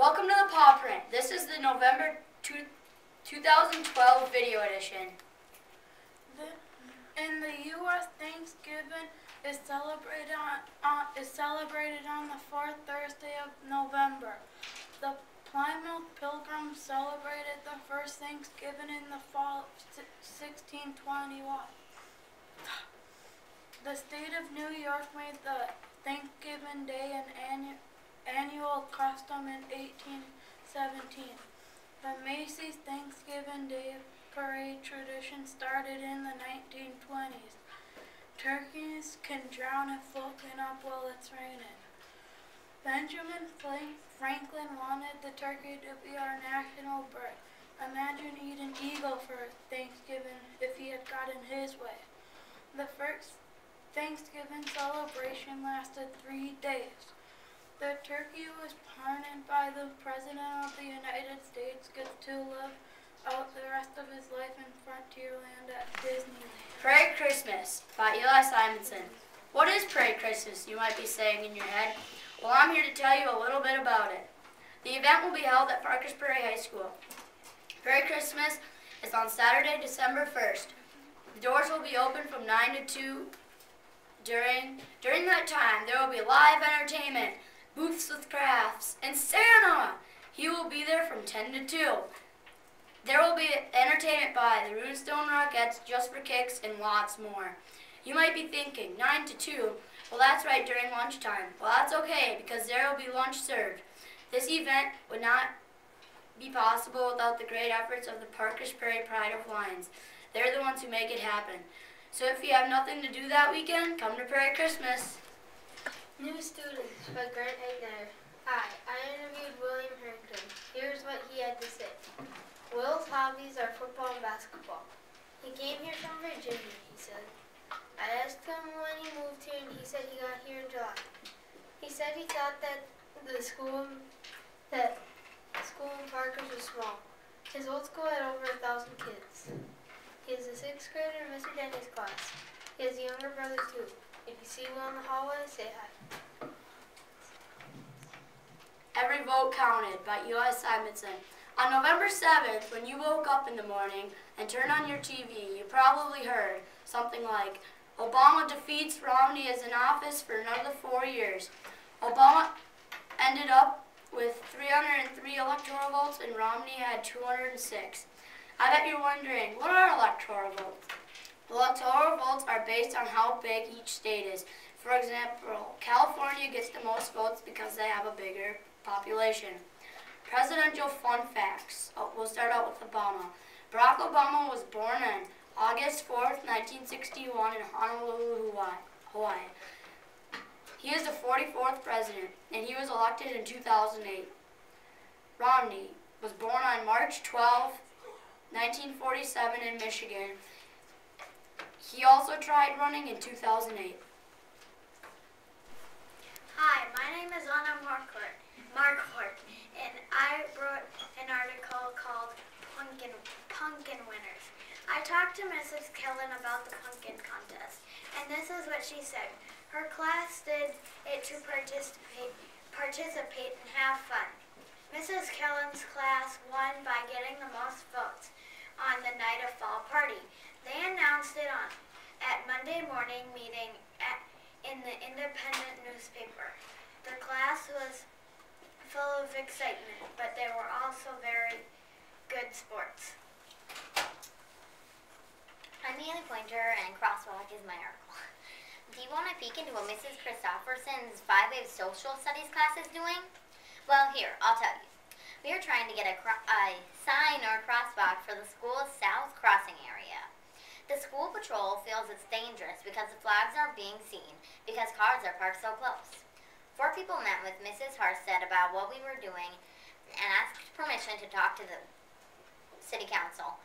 Welcome to the Paw Print. This is the November 2012 video edition. In the U.S., Thanksgiving is celebrated on the fourth Thursday of November. The Plymouth Pilgrims celebrated the first Thanksgiving in the fall of 1621. The state of New York made the Thanksgiving Day an annual custom in 1817. The Macy's Thanksgiving Day Parade tradition started in the 1920s. Turkeys can drown if woken up while it's raining. Benjamin Franklin wanted the turkey to be our national bird. Imagine eating eagle for Thanksgiving if he had gotten his way. The first Thanksgiving celebration lasted 3 days. The turkey was pardoned by the President of the United States, gets to live out the rest of his life in Frontierland at Disneyland. Prairie Christmas by Eli Simonson. What is Prairie Christmas, you might be saying in your head? Well, I'm here to tell you a little bit about it. The event will be held at Parker's Prairie High School. Prairie Christmas is on Saturday, December 1st. The doors will be open from 9 to 2. During that time, there will be live entertainment, booths with crafts, and Santa! He will be there from 10 to 2. There will be entertainment by the Runestone Rockettes, Just for Kicks, and lots more. You might be thinking, 9 to 2, well that's right, during lunchtime. Well, that's okay, because there will be lunch served. This event would not be possible without the great efforts of the Parker's Prairie Pride of Lions. They're the ones who make it happen. So if you have nothing to do that weekend, come to Prairie Christmas. New students by Grant Agner. Hi, I interviewed William Harrington. Here's what he had to say. Will's hobbies are football and basketball. He came here from Virginia, he said. I asked him when he moved here, and he said he got here in July. He said he thought that school in Parkers was small. His old school had over 1,000 kids. He is a 6th grader in Mr. Denny's class. He has a younger brother too. If you see Will in the hallway, say hi. Every vote counted by Eli Simonson. On November 7th, when you woke up in the morning and turned on your TV, you probably heard something like, Obama defeats Romney as in office for another 4 years. Obama ended up with 303 electoral votes and Romney had 206. I bet you're wondering, what are electoral votes? Electoral votes are based on how big each state is. For example, California gets the most votes because they have a bigger population. Presidential fun facts. We'll start out with Obama. Barack Obama was born on August 4th, 1961 in Honolulu, Hawaii. He is the 44th president, and he was elected in 2008. Romney was born on March 12th, 1947 in Michigan. He also tried running in 2008. Hi, my name is Anna Marquardt, and I wrote an article called Pumpkin Winners. I talked to Mrs. Kellen about the pumpkin contest, and this is what she said. Her class did it to participate and have fun. Mrs. Kellen's class won by getting the most votes on the night of fall party. They announced it at Monday morning meeting in the Independent newspaper. The class was full of excitement, but they were also very good sports. I'm Anna Pointer, and Crosswalk is my article. Do you want to peek into what Mrs. Christopherson's 5A social studies class is doing? Well, here, I'll tell you. We are trying to get a sign or crosswalk for the school's south crossing area. The school patrol feels it's dangerous because the flags aren't being seen because cars are parked so close. 4 people met with Mrs. Harstead about what we were doing and asked permission to talk to the city council.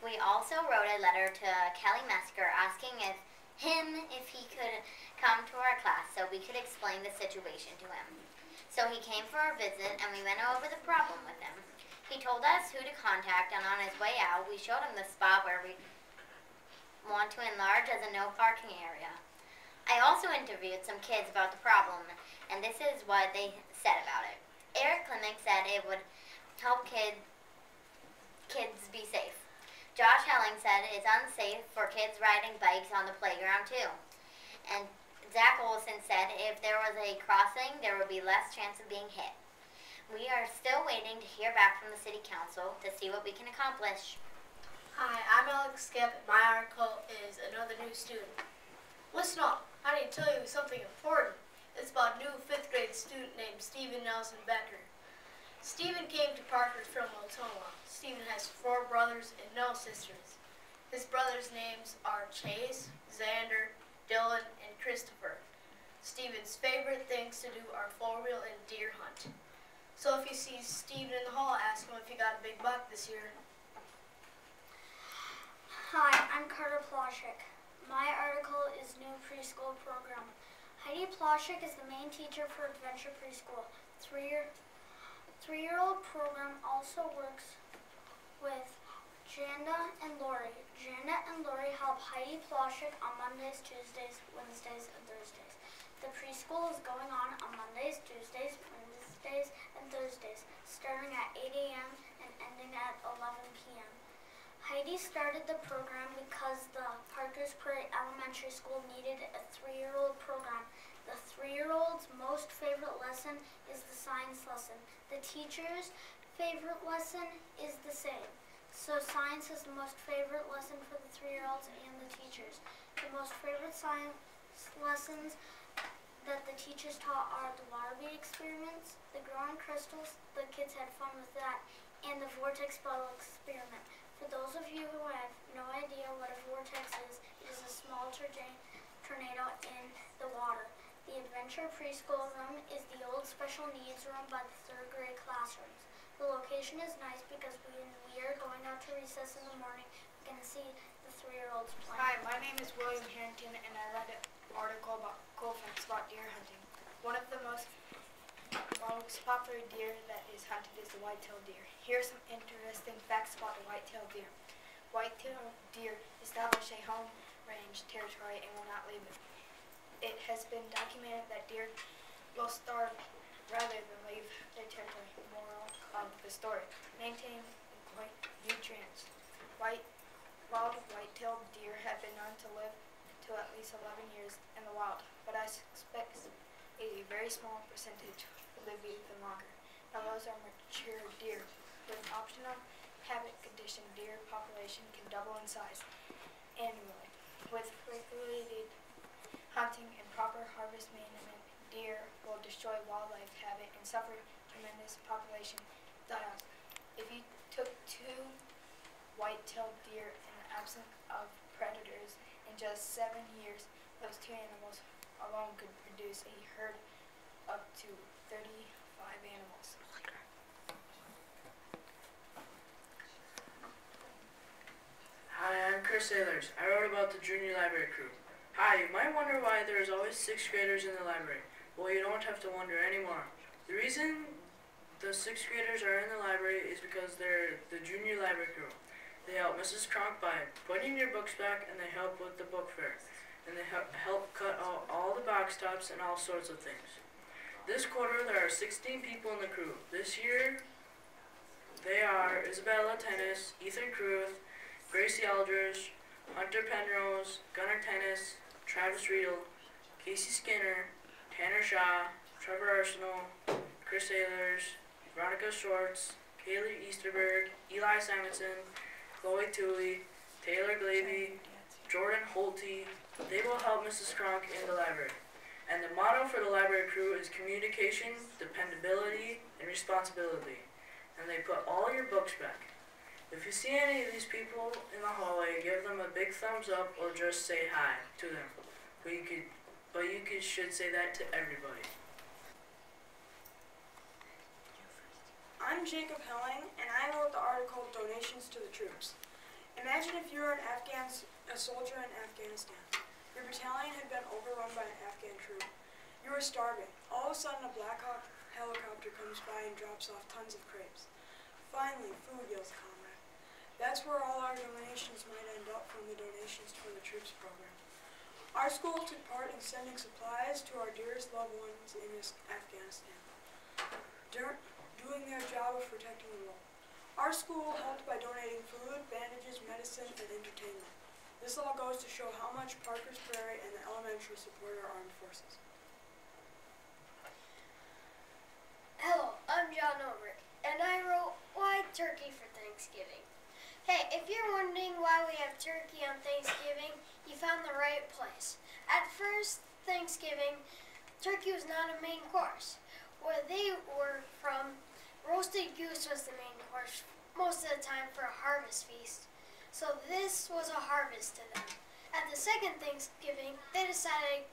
We also wrote a letter to Kelly Mesker asking if he could come to our class so we could explain the situation to him. So he came for a visit and we went over the problem with him. He told us who to contact, and on his way out we showed him the spot where we want to enlarge as a no parking area. I also interviewed some kids about the problem, and this is what they said about it. Eric Klimek said it would help kids be safe. Josh Helling said it's unsafe for kids riding bikes on the playground too. And Zach Olson said if there was a crossing, there would be less chance of being hit. We are still waiting to hear back from the City Council to see what we can accomplish. Hi, I'm Alex Skip. My article is Another New Student. Listen up, I need to tell you something important. It's about a new 5th grade student named Stephen Nelson Becker. Stephen came to Parker from Multnomah. Stephen has 4 brothers and no sisters. His brothers' names are Chase, Xander, Dylan, and Christopher. Stephen's favorite things to do are 4-wheel and deer hunt. So if you see Stephen in the hall, ask him if he got a big buck this year. Hi, I'm Carter Ploshik. My article is New Preschool Program. Heidi Ploshik is the main teacher for Adventure Preschool. Three-year-old program also works with Janda and Lori. Janda and Lori help Heidi Ploshik on Mondays, Tuesdays, Wednesdays, and Thursdays. The preschool is going on Mondays, Tuesdays, Wednesdays, and Thursdays, starting at 8 a.m. and ending at 11 p.m. Heidi started the program because the Parker's Prairie Elementary School needed a 3-year-old program. The 3-year-old's most favorite lesson is the science lesson. The teacher's favorite lesson is the same. So science is the most favorite lesson for the 3-year-olds and the teachers. The most favorite science lessons that the teachers taught are the water bead experiments, the growing crystals, the kids had fun with that, and the vortex bottle experiment. For those of you who have no idea what a vortex is, it is a small tornado in the water. The Adventure Preschool room is the old special needs room by the 3rd grade classrooms. The location is nice because when we are going out to recess in the morning, we can see the 3-year-olds playing. Hi, my name is William Harrington, and I read an article about cool facts about deer hunting. One of the most popular deer that is hunted is the white-tailed deer. Here are some interesting facts about the white-tailed deer. White-tailed deer establish a home range territory and will not leave it. It has been documented that deer will starve rather than leave their territory. Moral of the story: maintain nutrients. Wild white-tailed deer have been known to live to at least 11 years in the wild, but I suspect a very small percentage will live even longer. Now those are mature deer. With optional habit condition, deer population can double in size annually. With regulated hunting and proper harvest management, deer will destroy wildlife habitat and suffer tremendous population die-offs. If you took 2 white-tailed deer in the absence of predators in just 7 years, those 2 animals alone could produce a herd up to 35 animals. Hi, I'm Chris Sailors. I wrote about the junior library crew. Hi, you might wonder why there's always 6th graders in the library. Well, you don't have to wonder anymore. The reason the 6th graders are in the library is because they're the junior library crew. They help Mrs. Kronk by putting your books back, and they help with the book fair. And they help cut out all the box tops and all sorts of things. This quarter, there are 16 people in the crew. This year, they are Isabella Tennis, Ethan Cruth, Gracie Aldridge, Hunter Penrose, Gunnar Tennis, Travis Riedel, Casey Skinner, Tanner Shaw, Trevor Arsenal, Chris Sailors, Veronica Schwartz, Kaylee Easterberg, Eli Simonson, Chloe Tooley, Taylor Glavey, Jordan Holte. They will help Mrs. Kronk in the library. And the motto for the library crew is communication, dependability, and responsibility. And they put all your books back. If you see any of these people in the hallway, give them a big thumbs up or just say hi to them. But you should say that to everybody. I'm Jacob Helling, and I wrote the article Donations to the Troops. Imagine if you were a soldier in Afghanistan. Your battalion had been overrun by an Afghan troop. You were starving. All of a sudden, a Black Hawk helicopter comes by and drops off tons of crepes. Finally, food, yells a comrade. That's where all our donations might end up from the Donations for the Troops program. Our school took part in sending supplies to our dearest loved ones in Afghanistan. doing their job of protecting the world. Our school helped by donating food, bandages, medicine, and entertainment. This all goes to show how much Parker's Prairie and the elementary support our armed forces. Hello, I'm John Ulrich, and I wrote Why Turkey for Thanksgiving. Hey, if you're wondering why we have turkey on Thanksgiving, you found the right place. At first Thanksgiving, turkey was not a main course. Where they were from, roasted goose was the main course most of the time for a harvest feast. So this was a harvest to them. At the second Thanksgiving, they decided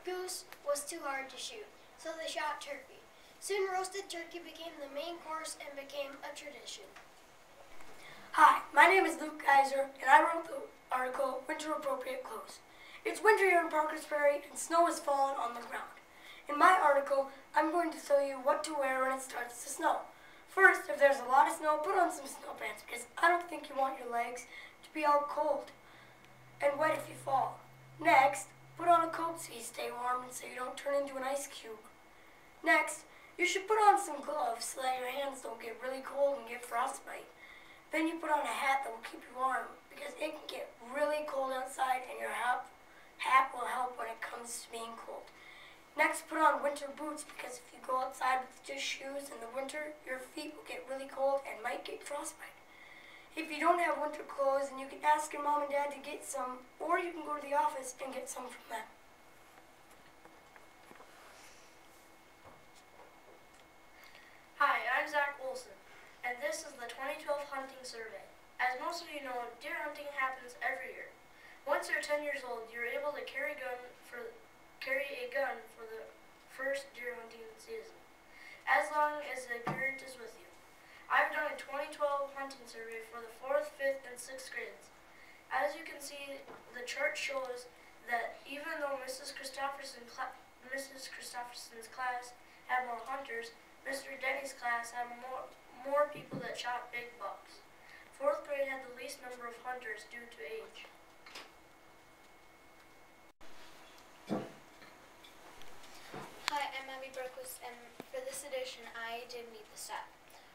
goose was too hard to shoot, so they shot turkey. Soon roasted turkey became the main course and became a tradition. Hi, my name is Luke Geiser, and I wrote the article, Winter Appropriate Clothes. It's winter here in Parker's Prairie, and snow has fallen on the ground. In my article, I'm going to tell you what to wear when it starts to snow. First, if there's a lot of snow, put on some snow pants, because I don't think you want your legs to be all cold and wet if you fall. Next, put on a coat so you stay warm and so you don't turn into an ice cube. Next, you should put on some gloves so that your hands don't get really cold and get frostbite. Then you put on a hat that will keep you warm, because it can get really cold outside and your hat will help when it comes to being cold. Next, put on winter boots, because if you go outside with just shoes in the winter, your feet will get really cold and might get frostbite. If you don't have winter clothes, then you can ask your mom and dad to get some, or you can go to the office and get some from them. Hi, I'm Zach Wilson, and this is the 2012 Hunting Survey. As most of you know, deer hunting happens every year. Once you're 10 years old, you're able to carry a gun for the first deer hunting season, as long as the parent is with you. I've done a 2012 hunting survey for the 4th, 5th, and 6th grades. As you can see, the chart shows that even though Mrs. Christopherson's class had more hunters, Mr. Denny's class had more people that shot big bucks. 4th grade had the least number of hunters due to age. Hi, I'm Abby Brooklist, and for this edition, I did Meet the Staff.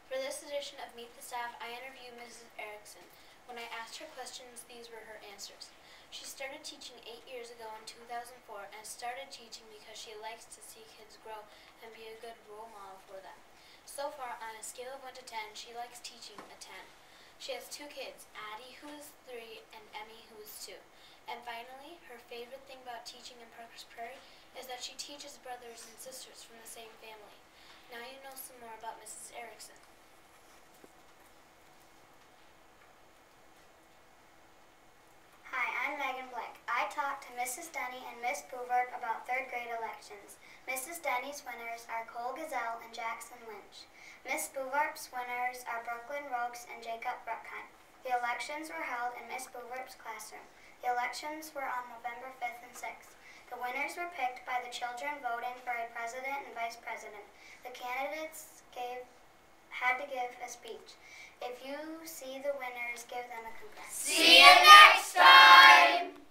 For this edition of Meet the Staff, I interviewed Mrs. Erickson. When I asked her questions, these were her answers. She started teaching 8 years ago in 2004 and started teaching because she likes to see kids grow and be a good role model for them. So far, on a scale of 1 to 10, she likes teaching a 10. She has 2 kids, Addie, who is 3, and Emmy, who is 2. And finally, her favorite thing about teaching in Parker's Prairie is that she teaches brothers and sisters from the same family. Now you know some more about Mrs. Erickson. Hi, I'm Megan Blank. I talked to Mrs. Denny and Miss Bouvert about 3rd grade elections. Mrs. Denny's winners are Cole Gazelle and Jackson Lynch. Miss Bouvert's winners are Brooklyn Rogues and Jacob Bruckheim. The elections were held in Miss Bouvert's classroom. The elections were on November 5th and 6th. The winners were picked by the children voting for a president and vice president. The candidates had to give a speech. If you see the winners, give them a congrats. See you next time!